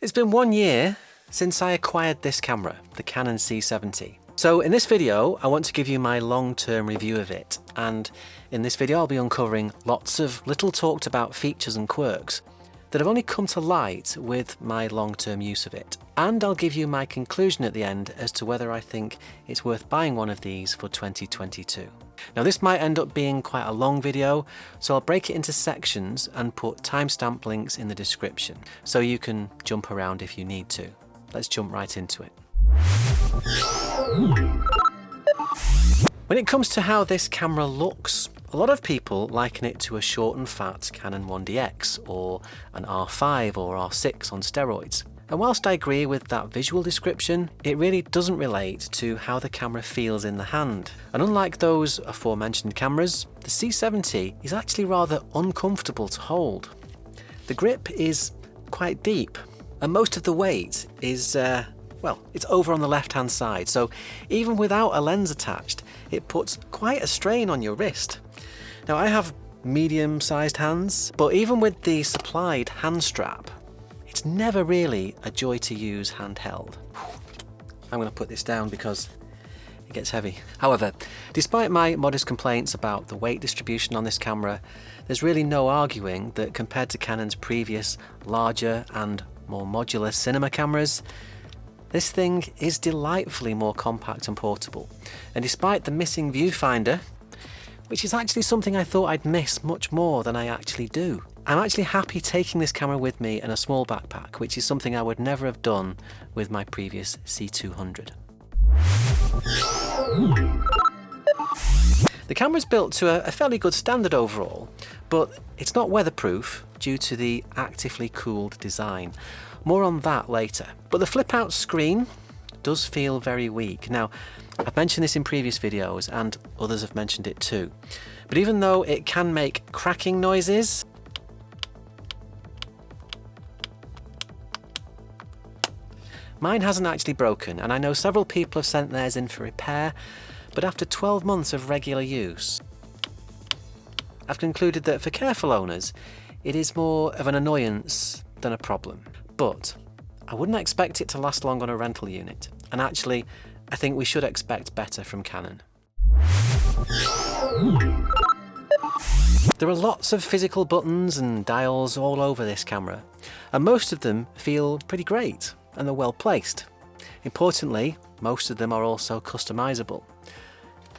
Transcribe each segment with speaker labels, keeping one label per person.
Speaker 1: It's been 1 year since I acquired this camera, the Canon C70. So in this video, I want to give you my long-term review of it, and in this video I'll be uncovering lots of little talked about features and quirks that have only come to light with my long-term use of it. And I'll give you my conclusion at the end as to whether I think it's worth buying one of these for 2022. Now this might end up being quite a long video, so I'll break it into sections and put timestamp links in the description, so you can jump around if you need to. Let's jump right into it. When it comes to how this camera looks, a lot of people liken it to a short and fat Canon 1DX or an R5 or R6 on steroids. And whilst I agree with that visual description, it really doesn't relate to how the camera feels in the hand. And unlike those aforementioned cameras, the C70 is actually rather uncomfortable to hold. The grip is quite deep, and most of the weight is, it's over on the left-hand side, so even without a lens attached, it puts quite a strain on your wrist. Now I have medium-sized hands, but even with the supplied hand strap, it's never really a joy to use handheld. I'm going to put this down because it gets heavy. However, despite my modest complaints about the weight distribution on this camera, there's really no arguing that compared to Canon's previous larger and more modular cinema cameras, this thing is delightfully more compact and portable. And despite the missing viewfinder, which is actually something I thought I'd miss much more than I actually do, I'm actually happy taking this camera with me in a small backpack, which is something I would never have done with my previous C200. The camera's built to a fairly good standard overall, but it's not weatherproof due to the actively cooled design. More on that later. But the flip-out screen does feel very weak. Now, I've mentioned this in previous videos and others have mentioned it too. But even though it can make cracking noises, mine hasn't actually broken, and I know several people have sent theirs in for repair, but after 12 months of regular use, I've concluded that for careful owners, it is more of an annoyance than a problem. But I wouldn't expect it to last long on a rental unit, and actually, I think we should expect better from Canon. There are lots of physical buttons and dials all over this camera, and most of them feel pretty great, and they're well placed. Importantly, most of them are also customizable.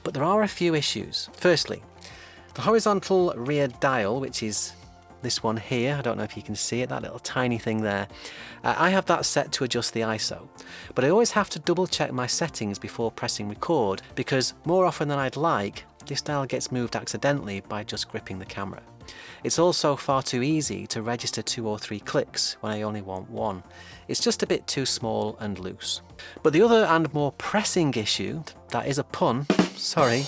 Speaker 1: But there are a few issues. Firstly, the horizontal rear dial, which is this one here, I don't know if you can see it, that little tiny thing there. I have that set to adjust the ISO, but I always have to double check my settings before pressing record, because more often than I'd like, this dial gets moved accidentally by just gripping the camera. It's also far too easy to register 2 or 3 clicks when I only want 1. It's just a bit too small and loose. But the other and more pressing issue, that is a pun, sorry,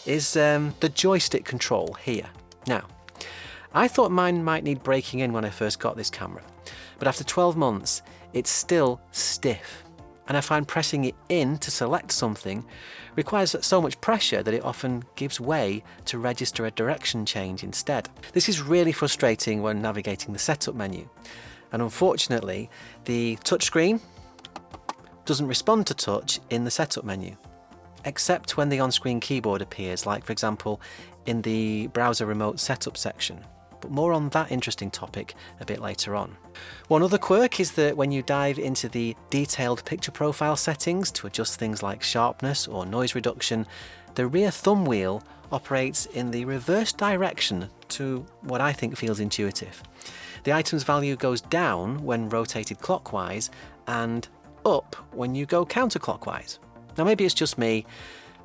Speaker 1: is the joystick control here. Now, I thought mine might need breaking in when I first got this camera, but after 12 months, it's still stiff. And I find pressing it in to select something requires so much pressure that it often gives way to register a direction change instead. This is really frustrating when navigating the setup menu. And unfortunately, the touchscreen doesn't respond to touch in the setup menu, except when the on-screen keyboard appears, like for example, in the browser remote setup section. But more on that interesting topic a bit later on. One other quirk is that when you dive into the detailed picture profile settings to adjust things like sharpness or noise reduction, the rear thumb wheel operates in the reverse direction to what I think feels intuitive. The item's value goes down when rotated clockwise and up when you go counterclockwise. Now maybe it's just me,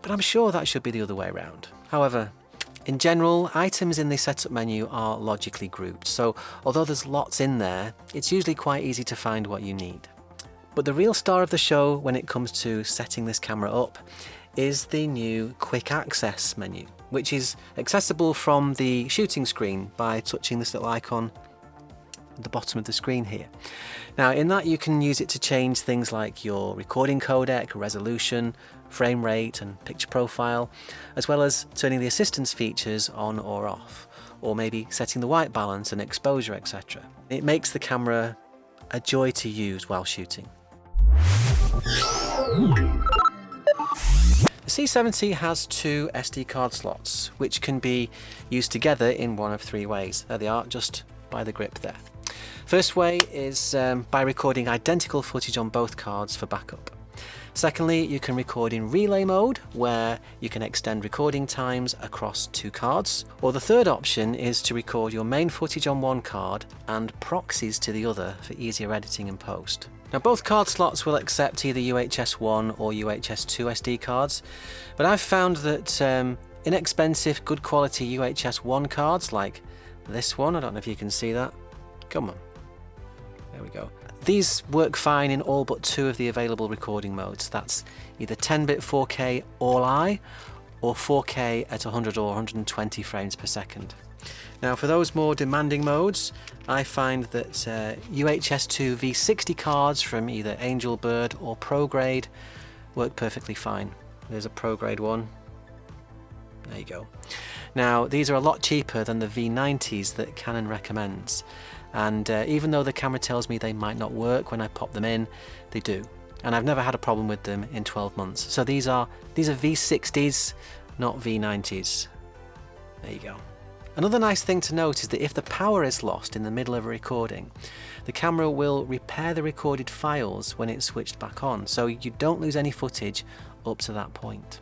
Speaker 1: but I'm sure that should be the other way around. However, in general, items in the setup menu are logically grouped, so although there's lots in there, it's usually quite easy to find what you need. But the real star of the show when it comes to setting this camera up is the new Quick Access menu, which is accessible from the shooting screen by touching this little icon at the bottom of the screen here. Now in that you can use it to change things like your recording codec, resolution, frame rate and picture profile, as well as turning the assistance features on or off, or maybe setting the white balance and exposure, etc. It makes the camera a joy to use while shooting. The C70 has two SD card slots, which can be used together in one of three ways. There they are, just by the grip there. First way is by recording identical footage on both cards for backup. Secondly, you can record in relay mode, where you can extend recording times across two cards. Or the third option is to record your main footage on one card and proxies to the other for easier editing and post. Now, both card slots will accept either UHS-1 or UHS-2 SD cards, but I've found that inexpensive, good quality UHS-1 cards like this one, I don't know if you can see that, come on, there we go. These work fine in all but two of the available recording modes. That's either 10-bit 4K all-I or 4K at 100 or 120 frames per second. Now, for those more demanding modes, I find that UHS-2 V60 cards from either Angel Bird or ProGrade work perfectly fine. There's a ProGrade one. There you go. Now, these are a lot cheaper than the V90s that Canon recommends. And even though the camera tells me they might not work when I pop them in, they do. And I've never had a problem with them in 12 months. So these are V60s, not V90s. There you go. Another nice thing to note is that if the power is lost in the middle of a recording, the camera will repair the recorded files when it's switched back on, so you don't lose any footage up to that point.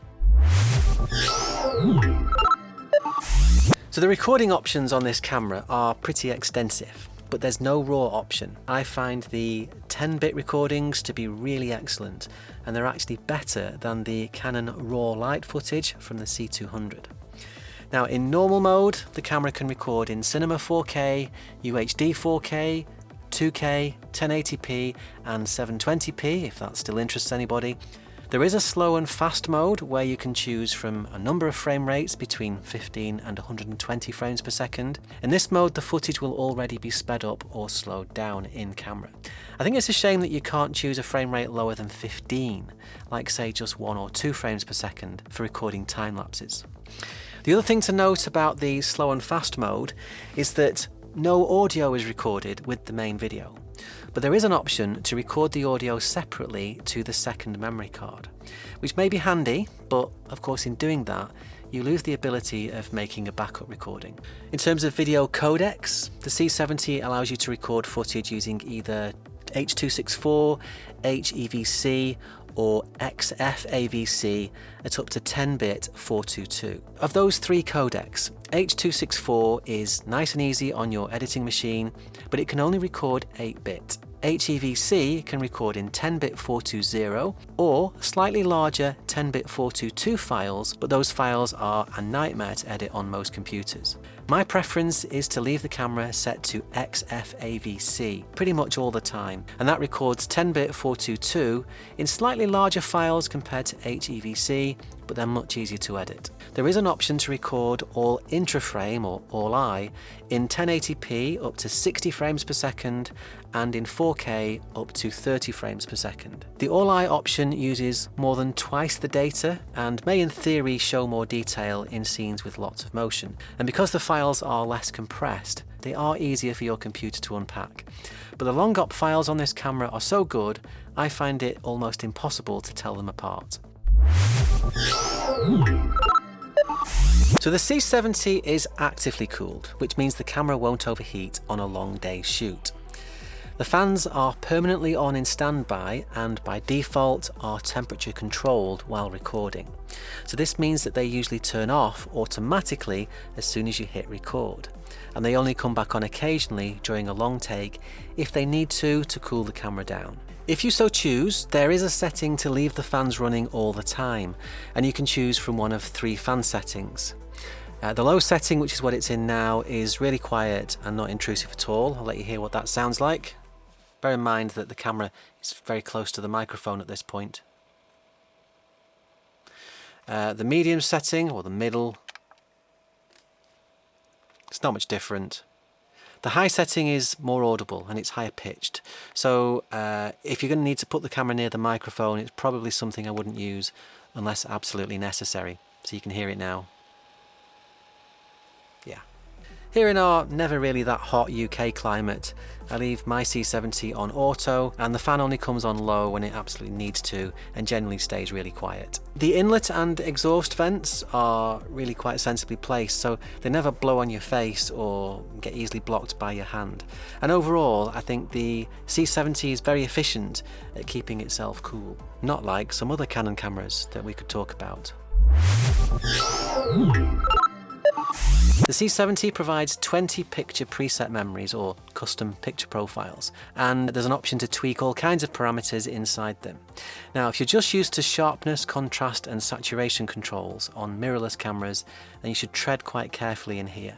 Speaker 1: So the recording options on this camera are pretty extensive, but there's no RAW option. I find the 10-bit recordings to be really excellent, and they're actually better than the Canon RAW light footage from the C200. Now, in normal mode, the camera can record in Cinema 4K, UHD 4K, 2K, 1080p and 720p, if that still interests anybody. There is a slow and fast mode where you can choose from a number of frame rates between 15 and 120 frames per second. In this mode, the footage will already be sped up or slowed down in camera. I think it's a shame that you can't choose a frame rate lower than 15, like say just 1 or 2 frames per second for recording time lapses. The other thing to note about the slow and fast mode is that no audio is recorded with the main video, but there is an option to record the audio separately to the second memory card, which may be handy, but of course in doing that, you lose the ability of making a backup recording. In terms of video codecs, the C70 allows you to record footage using either H.264, HEVC or XFAVC at up to 10-bit 422. Of those three codecs, H.264 is nice and easy on your editing machine, but it can only record 8-bit. HEVC can record in 10-bit 420 or slightly larger 10-bit 422 files, but those files are a nightmare to edit on most computers. My preference is to leave the camera set to XFAVC pretty much all the time, and that records 10-bit 422 in slightly larger files compared to HEVC, but they're much easier to edit. There is an option to record all intra-frame or all-I in 1080p up to 60 frames per second and in 4K up to 30 frames per second. The all-I option uses more than twice the data and may in theory show more detail in scenes with lots of motion. And because the files are less compressed, they are easier for your computer to unpack. But the long op files on this camera are so good, I find it almost impossible to tell them apart. So the C70 is actively cooled, which means the camera won't overheat on a long day's shoot. The fans are permanently on in standby and by default are temperature controlled while recording. So this means that they usually turn off automatically as soon as you hit record, and they only come back on occasionally during a long take if they need to cool the camera down. If you so choose, there is a setting to leave the fans running all the time, and you can choose from one of 3 fan settings. The low setting, which is what it's in now, is really quiet and not intrusive at all. I'll let you hear what that sounds like. Bear in mind that the camera is very close to the microphone at this point. The medium setting, or the middle, it's not much different. The high setting is more audible and it's higher pitched. So if you're going to need to put the camera near the microphone, it's probably something I wouldn't use unless absolutely necessary. So you can hear it now. Yeah. Here in our never really that hot UK climate, I leave my C70 on auto and the fan only comes on low when it absolutely needs to and generally stays really quiet. The inlet and exhaust vents are really quite sensibly placed, so they never blow on your face or get easily blocked by your hand. And overall, I think the C70 is very efficient at keeping itself cool, not like some other Canon cameras that we could talk about. The C70 provides 20 picture preset memories or custom picture profiles, and there's an option to tweak all kinds of parameters inside them. Now, if you're just used to sharpness, contrast and saturation controls on mirrorless cameras, then you should tread quite carefully in here.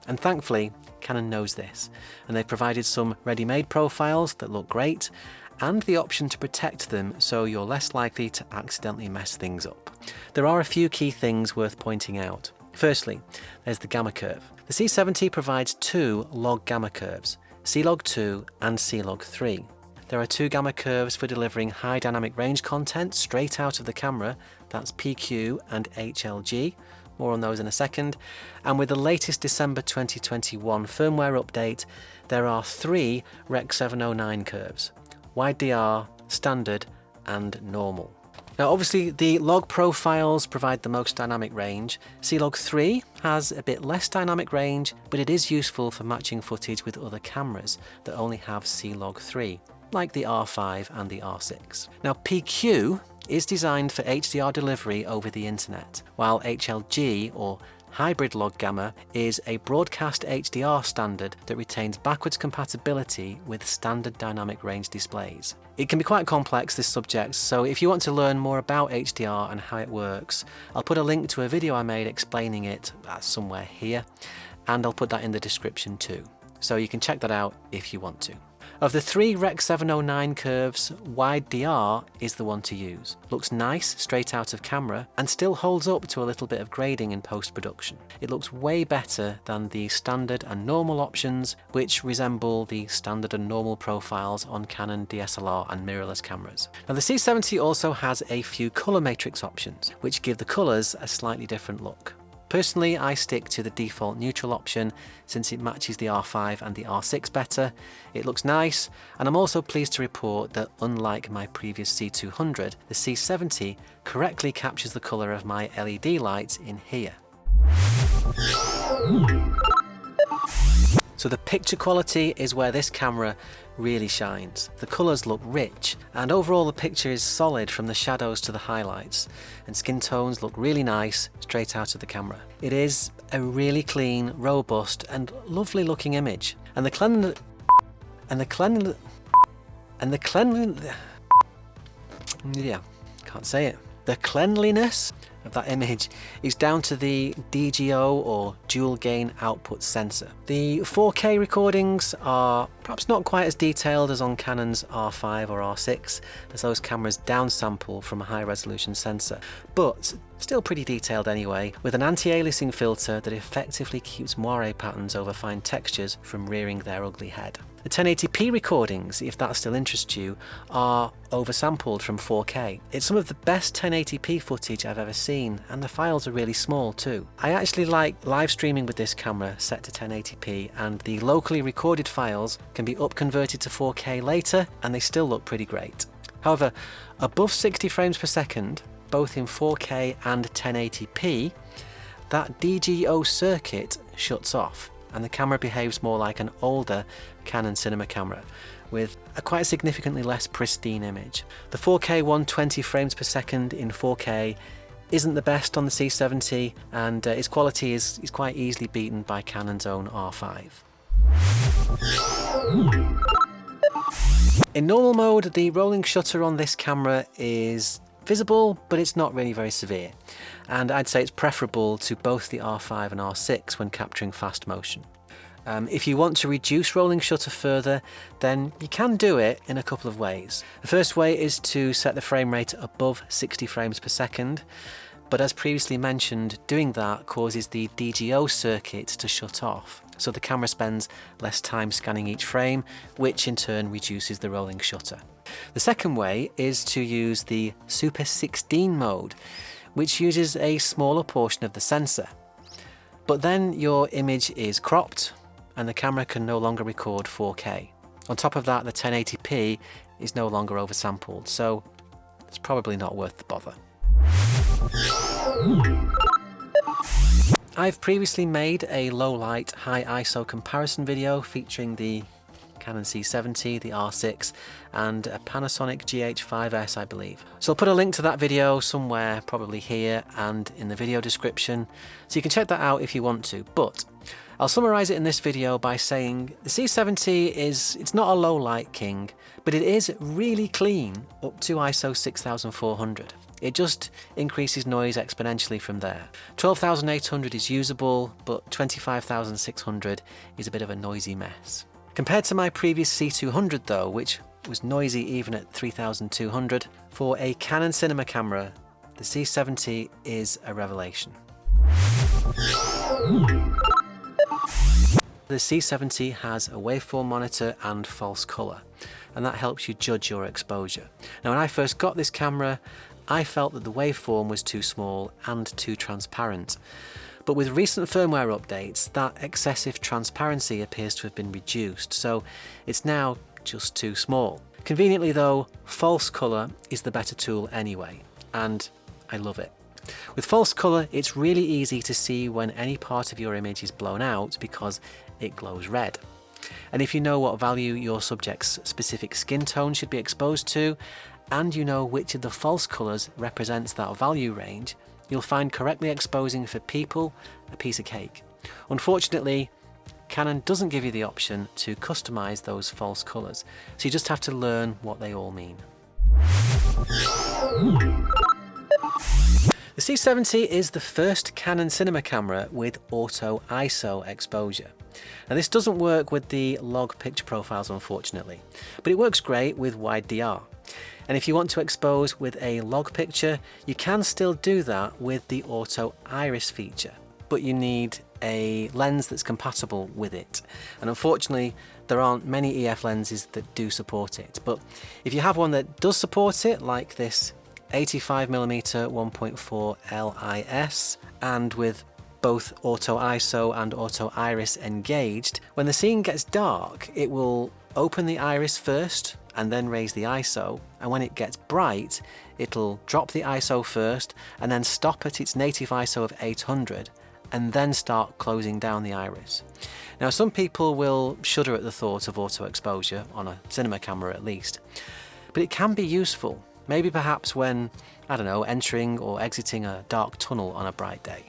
Speaker 1: And thankfully, Canon knows this, and they've provided some ready-made profiles that look great, and the option to protect them so you're less likely to accidentally mess things up. There are a few key things worth pointing out. Firstly, there's the gamma curve. The C70 provides two log gamma curves, C-log2 and C-log3. There are two gamma curves for delivering high dynamic range content straight out of the camera, that's PQ and HLG, more on those in a second, and with the latest December 2021 firmware update, there are three Rec 709 curves, wide DR, standard and normal. Now obviously the log profiles provide the most dynamic range. C-log3 has a bit less dynamic range, but it is useful for matching footage with other cameras that only have C-log3, like the R5 and the R6. Now PQ is designed for HDR delivery over the internet, while HLG, or hybrid log gamma, is a broadcast HDR standard that retains backwards compatibility with standard dynamic range displays. It can be quite complex, this subject, so if you want to learn more about HDR and how it works, I'll put a link to a video I made explaining it somewhere here, and I'll put that in the description too. So you can check that out if you want to. Of the three Rec 709 curves, wide DR is the one to use. Looks nice straight out of camera and still holds up to a little bit of grading in post-production. It looks way better than the standard and normal options, which resemble the standard and normal profiles on Canon DSLR and mirrorless cameras. Now the C70 also has a few color matrix options, which give the colors a slightly different look. Personally, I stick to the default neutral option since it matches the R5 and the R6 better. It looks nice, and I'm also pleased to report that unlike my previous C200, the C70 correctly captures the colour of my LED lights in here. So the picture quality is where this camera really shines. The colours look rich, and overall the picture is solid from the shadows to the highlights, and skin tones look really nice straight out of the camera. It is a really clean, robust and lovely looking image, and the cleanliness of that image is down to the DGO or dual gain output sensor. The 4K recordings are perhaps not quite as detailed as on Canon's R5 or R6, as those cameras downsample from a high resolution sensor, but still pretty detailed anyway, with an anti-aliasing filter that effectively keeps moire patterns over fine textures from rearing their ugly head. The 1080p recordings, if that still interests you, are oversampled from 4K. It's some of the best 1080p footage I've ever seen, and the files are really small too. I actually like live streaming with this camera set to 1080p, and the locally recorded files can be upconverted to 4K later, and they still look pretty great. However, above 60 frames per second, both in 4K and 1080p, that DGO circuit shuts off, and the camera behaves more like an older Canon cinema camera, with a quite significantly less pristine image. The 4K 120 frames per second in 4K isn't the best on the C70, and its quality is quite easily beaten by Canon's own R5. In normal mode, the rolling shutter on this camera is visible, but it's not really very severe, and I'd say it's preferable to both the R5 and R6 when capturing fast motion. If you want to reduce rolling shutter further, then you can do it in a couple of ways. The first way is to set the frame rate above 60 frames per second, but as previously mentioned, doing that causes the DGO circuit to shut off, so the camera spends less time scanning each frame, which in turn reduces the rolling shutter. The second way is to use the Super 16 mode, which uses a smaller portion of the sensor. but then your image is cropped and the camera can no longer record 4K. On top of that, the 1080p is no longer oversampled, so it's probably not worth the bother. I've previously made a low light, high ISO comparison video featuring the Canon C70, the R6 and a Panasonic GH5S, I believe. So I'll put a link to that video somewhere, probably here and in the video description, so you can check that out if you want to. But I'll summarise it in this video by saying the C70 it's not a low light king, but it is really clean up to ISO 6400. It just increases noise exponentially from there. 12,800 is usable, but 25,600 is a bit of a noisy mess. Compared to my previous C200 though, which was noisy even at 3,200, for a Canon cinema camera, the C70 is a revelation. The C70 has a waveform monitor and false colour, and that helps you judge your exposure. Now when I first got this camera, I felt that the waveform was too small and too transparent. But with recent firmware updates, that excessive transparency appears to have been reduced, so it's now just too small. Conveniently though, false colour is the better tool anyway, and I love it. With false colour, it's really easy to see when any part of your image is blown out because it glows red. And if you know what value your subject's specific skin tone should be exposed to, and you know which of the false colours represents that value range, you'll find correctly exposing for people a piece of cake. Unfortunately, Canon doesn't give you the option to customise those false colours, so you just have to learn what they all mean. The C70 is the first Canon cinema camera with auto ISO exposure. Now this doesn't work with the log picture profiles unfortunately, but it works great with wide DR. And if you want to expose with a log picture, you can still do that with the auto iris feature, but you need a lens that's compatible with it. And unfortunately, there aren't many EF lenses that do support it. But if you have one that does support it, like this 85mm 1.4 LIS, and with both auto ISO and auto iris engaged, when the scene gets dark, it will open the iris first and then raise the ISO, and when it gets bright, it'll drop the ISO first and then stop at its native ISO of 800 and then start closing down the iris. Now some people will shudder at the thought of auto exposure, on a cinema camera at least, but it can be useful, maybe perhaps when, I don't know, entering or exiting a dark tunnel on a bright day.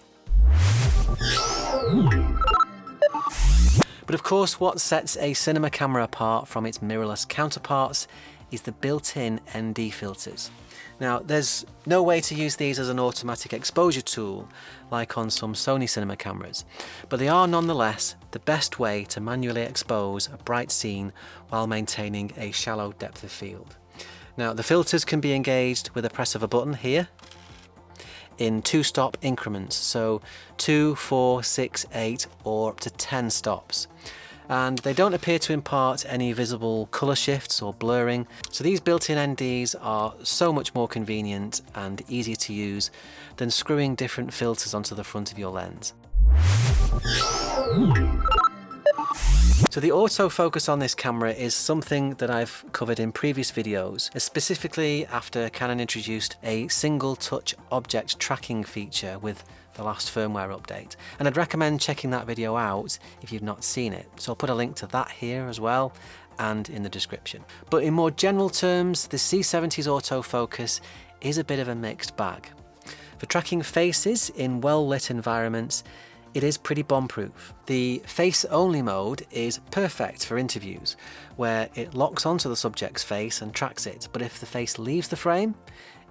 Speaker 1: But of course, what sets a cinema camera apart from its mirrorless counterparts is the built-in ND filters. Now, there's no way to use these as an automatic exposure tool like on some Sony cinema cameras, but they are nonetheless the best way to manually expose a bright scene while maintaining a shallow depth of field. Now, the filters can be engaged with a press of a button here in 2-stop increments, so 2, 4, 6, 8 or up to 10 stops. And they don't appear to impart any visible colour shifts or blurring, so these built-in NDs are so much more convenient and easier to use than screwing different filters onto the front of your lens. So the autofocus on this camera is something that I've covered in previous videos, specifically after Canon introduced a single touch object tracking feature with the last firmware update. And I'd recommend checking that video out if you've not seen it. So I'll put a link to that here as well and in the description. But in more general terms, the C70's autofocus is a bit of a mixed bag. For tracking faces in well-lit environments, it is pretty bomb-proof. The face-only mode is perfect for interviews, where it locks onto the subject's face and tracks it, but if the face leaves the frame,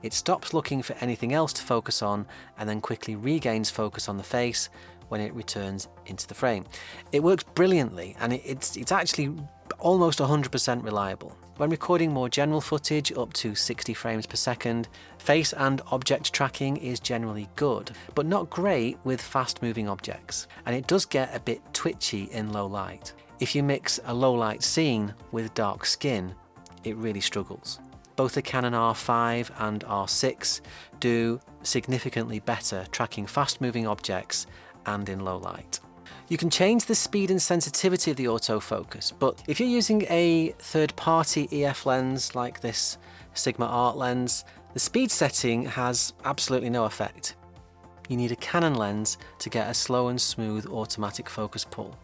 Speaker 1: it stops looking for anything else to focus on and then quickly regains focus on the face when it returns into the frame. It works brilliantly, and it's actually almost 100% reliable. When recording more general footage up to 60 frames per second, face and object tracking is generally good, but not great with fast moving objects, and it does get a bit twitchy in low light. If you mix a low light scene with dark skin, it really struggles. Both the Canon R5 and R6 do significantly better tracking fast moving objects and in low light. You can change the speed and sensitivity of the autofocus, but if you're using a third-party EF lens like this Sigma Art lens, the speed setting has absolutely no effect. You need a Canon lens to get a slow and smooth automatic focus pull.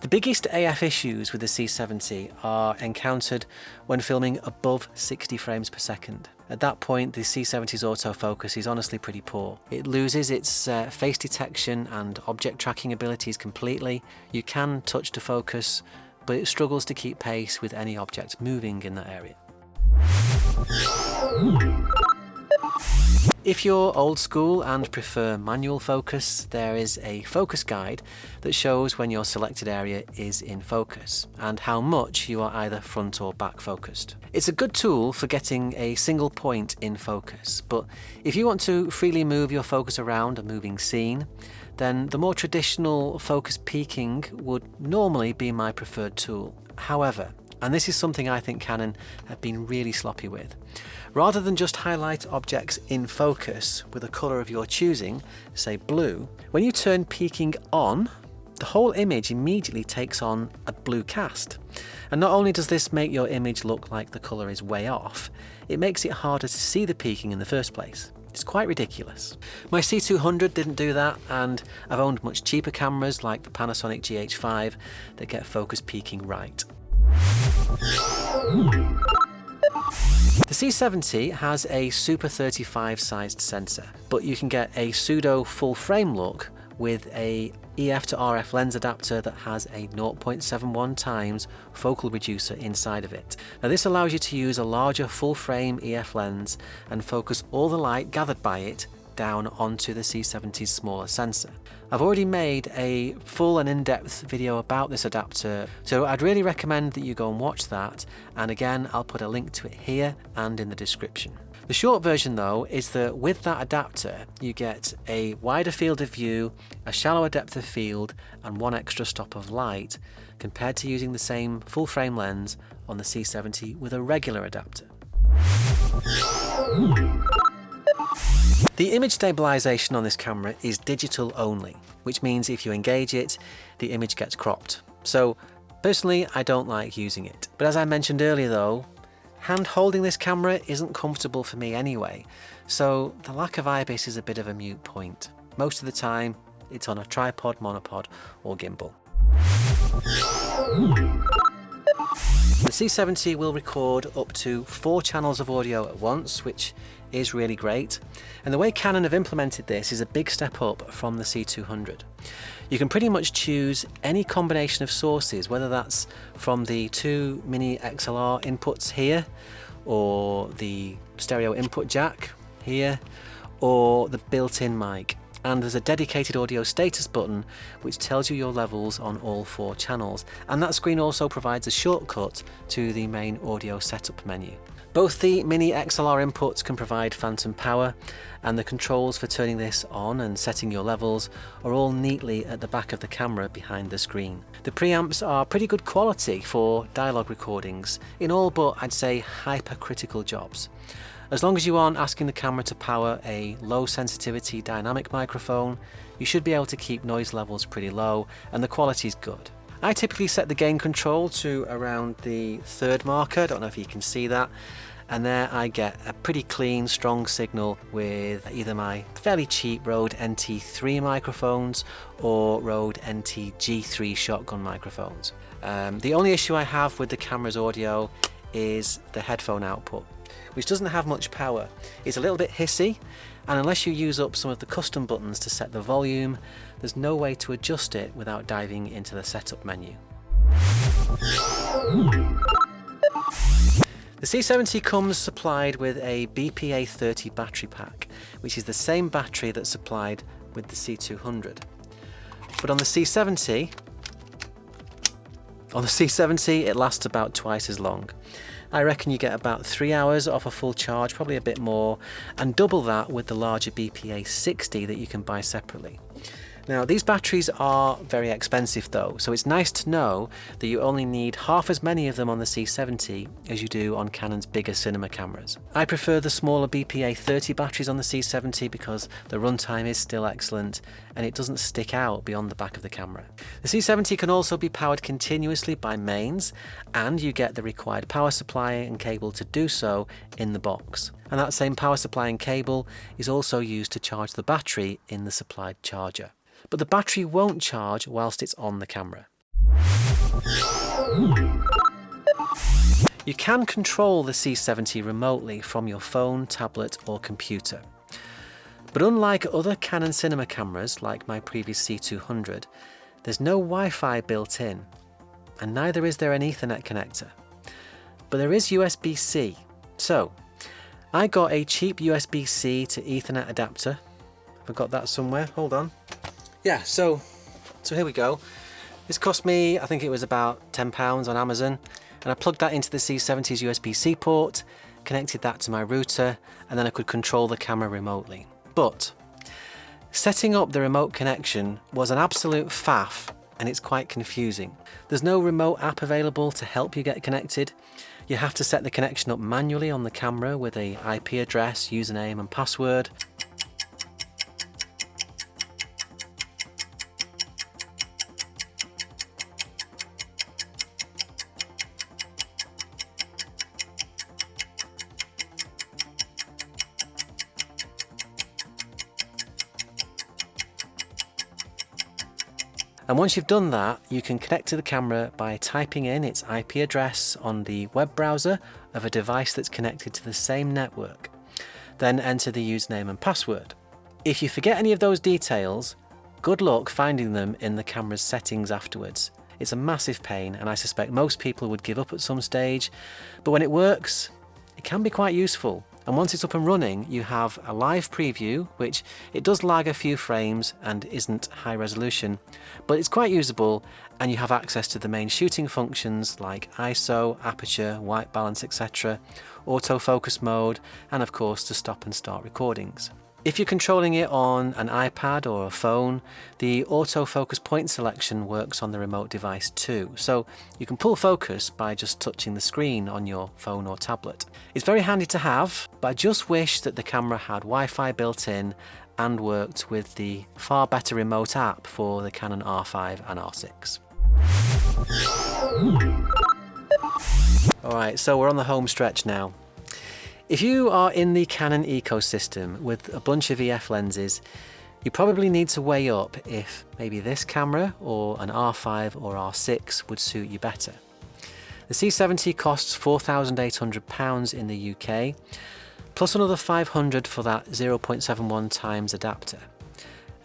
Speaker 1: The biggest AF issues with the C70 are encountered when filming above 60 frames per second. At that point, the C70's autofocus is honestly pretty poor. It loses its face detection and object tracking abilities completely. You can touch to focus, but it struggles to keep pace with any object moving in that area. If you're old school and prefer manual focus, there is a focus guide that shows when your selected area is in focus and how much you are either front or back focused. It's a good tool for getting a single point in focus, but if you want to freely move your focus around a moving scene, then the more traditional focus peaking would normally be my preferred tool. However, and this is something I think Canon have been really sloppy with, rather than just highlight objects in focus with a colour of your choosing, say blue, when you turn peaking on, the whole image immediately takes on a blue cast. And not only does this make your image look like the colour is way off, it makes it harder to see the peaking in the first place. It's quite ridiculous. My C200 didn't do that, and I've owned much cheaper cameras like the Panasonic GH5 that get focus peaking right. The C70 has a Super 35 sized sensor, but you can get a pseudo full frame look with a EF to RF lens adapter that has a 0.71 times focal reducer inside of it. Now this allows you to use a larger full frame EF lens and focus all the light gathered by it down onto the C70's smaller sensor. I've already made a full and in-depth video about this adapter, so I'd really recommend that you go and watch that, and again I'll put a link to it here and in the description. The short version though is that with that adapter you get a wider field of view, a shallower depth of field and one extra stop of light compared to using the same full frame lens on the C70 with a regular adapter. The image stabilisation on this camera is digital only, which means if you engage it, the image gets cropped. So personally, I don't like using it. But as I mentioned earlier though, hand holding this camera isn't comfortable for me anyway, so the lack of IBIS is a bit of a moot point. Most of the time, it's on a tripod, monopod or gimbal. The C70 will record up to 4 channels of audio at once, which is really great. And the way Canon have implemented this is a big step up from the C200. You can pretty much choose any combination of sources, whether that's from the 2 mini XLR inputs here, or the stereo input jack here, or the built-in mic. And there's a dedicated audio status button which tells you your levels on all 4 channels, and that screen also provides a shortcut to the main audio setup menu. Both the mini XLR inputs can provide phantom power, and the controls for turning this on and setting your levels are all neatly at the back of the camera behind the screen. The preamps are pretty good quality for dialogue recordings, in all but I'd say hypercritical jobs. As long as you aren't asking the camera to power a low sensitivity dynamic microphone, you should be able to keep noise levels pretty low and the quality is good. I typically set the gain control to around the 3rd marker, I don't know if you can see that, and there I get a pretty clean, strong signal with either my fairly cheap Rode NT3 microphones or Rode NT G3 shotgun microphones. The only issue I have with the camera's audio is the headphone output, which doesn't have much power. It's a little bit hissy, and unless you use up some of the custom buttons to set the volume, there's no way to adjust it without diving into the setup menu. The C70 comes supplied with a BPA30 battery pack, which is the same battery that's supplied with the C200. But on the C70 it lasts about twice as long. I reckon you get about 3 hours off a full charge, probably a bit more, and double that with the larger BPA60 that you can buy separately. Now these batteries are very expensive though, so it's nice to know that you only need half as many of them on the C70 as you do on Canon's bigger cinema cameras. I prefer the smaller BPA 30 batteries on the C70 because the runtime is still excellent and it doesn't stick out beyond the back of the camera. The C70 can also be powered continuously by mains, and you get the required power supply and cable to do so in the box. And that same power supply and cable is also used to charge the battery in the supplied charger. But the battery won't charge whilst it's on the camera. You can control the C70 remotely from your phone, tablet or computer. But unlike other Canon cinema cameras like my previous C200, there's no Wi-Fi built in, and neither is there an Ethernet connector. But there is USB-C. So I got a cheap USB-C to Ethernet adapter. I've got that somewhere, hold on. Yeah, so here we go. This cost me, I think it was about £10 on Amazon, and I plugged that into the C70's USB-C port, connected that to my router, and then I could control the camera remotely. But setting up the remote connection was an absolute faff, and it's quite confusing. There's no remote app available to help you get connected. You have to set the connection up manually on the camera with an IP address, username and password. And once you've done that, you can connect to the camera by typing in its IP address on the web browser of a device that's connected to the same network. Then enter the username and password. If you forget any of those details, good luck finding them in the camera's settings afterwards. It's a massive pain, and I suspect most people would give up at some stage, but when it works, it can be quite useful. And once it's up and running, you have a live preview, which it does lag a few frames and isn't high resolution, but it's quite usable, and you have access to the main shooting functions like ISO, aperture, white balance, etc., autofocus mode, and of course to stop and start recordings. If you're controlling it on an iPad or a phone, the autofocus point selection works on the remote device too, so you can pull focus by just touching the screen on your phone or tablet. It's very handy to have, but I just wish that the camera had Wi-Fi built in and worked with the far better remote app for the Canon R5 and R6. Alright, so we're on the home stretch now. If you are in the Canon ecosystem with a bunch of EF lenses, you probably need to weigh up if maybe this camera or an R5 or R6 would suit you better. The C70 costs £4,800 in the UK, plus another £500 for that 0.71 times adapter.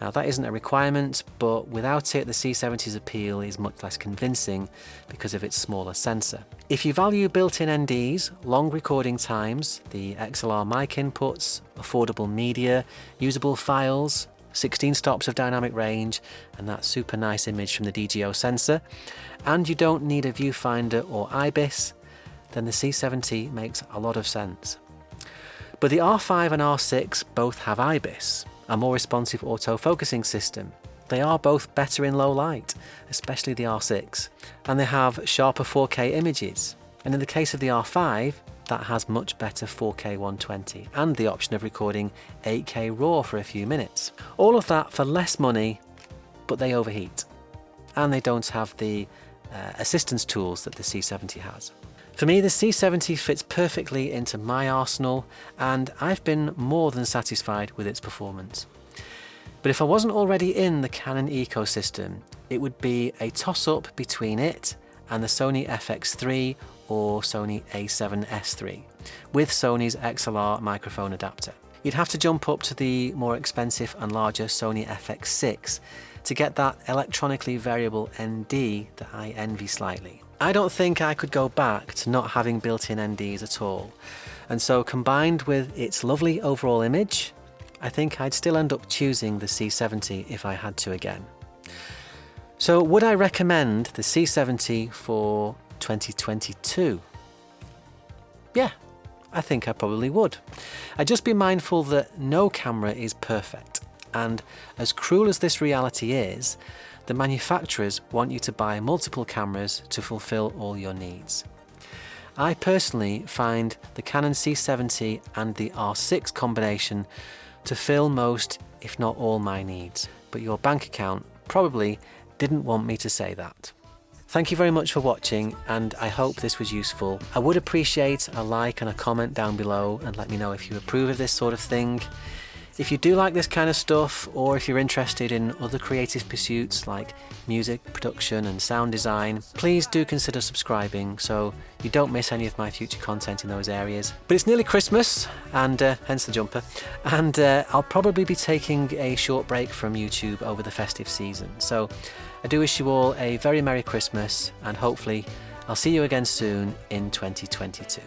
Speaker 1: Now that isn't a requirement, but without it the C70's appeal is much less convincing because of its smaller sensor. If you value built-in NDs, long recording times, the XLR mic inputs, affordable media, usable files, 16 stops of dynamic range, and that super nice image from the DGO sensor, and you don't need a viewfinder or IBIS, then the C70 makes a lot of sense. But the R5 and R6 both have IBIS, a more responsive autofocusing system. They are both better in low light, especially the R6, and they have sharper 4K images. And in the case of the R5, that has much better 4K 120 and the option of recording 8K RAW for a few minutes. All of that for less money, but they overheat. And they don't have the assistance tools that the C70 has. For me, the C70 fits perfectly into my arsenal, and I've been more than satisfied with its performance. But if I wasn't already in the Canon ecosystem, it would be a toss-up between it and the Sony FX3 or Sony A7S3, with Sony's XLR microphone adapter. You'd have to jump up to the more expensive and larger Sony FX6 to get that electronically variable ND that I envy slightly. I don't think I could go back to not having built-in NDs at all, and so combined with its lovely overall image, I think I'd still end up choosing the C70 if I had to again. So would I recommend the C70 for 2022? Yeah, I think I probably would. I'd just be mindful that no camera is perfect, and as cruel as this reality is, the manufacturers want you to buy multiple cameras to fulfill all your needs. I personally find the Canon C70 and the R6 combination to fill most, if not all, my needs, but your bank account probably didn't want me to say that. Thank you very much for watching, and I hope this was useful. I would appreciate a like and a comment down below and let me know if you approve of this sort of thing. If you do like this kind of stuff, or if you're interested in other creative pursuits like music production and sound design, please do consider subscribing so you don't miss any of my future content in those areas. But it's nearly Christmas, and hence the jumper, and I'll probably be taking a short break from YouTube over the festive season. So I do wish you all a very Merry Christmas, and hopefully I'll see you again soon in 2022.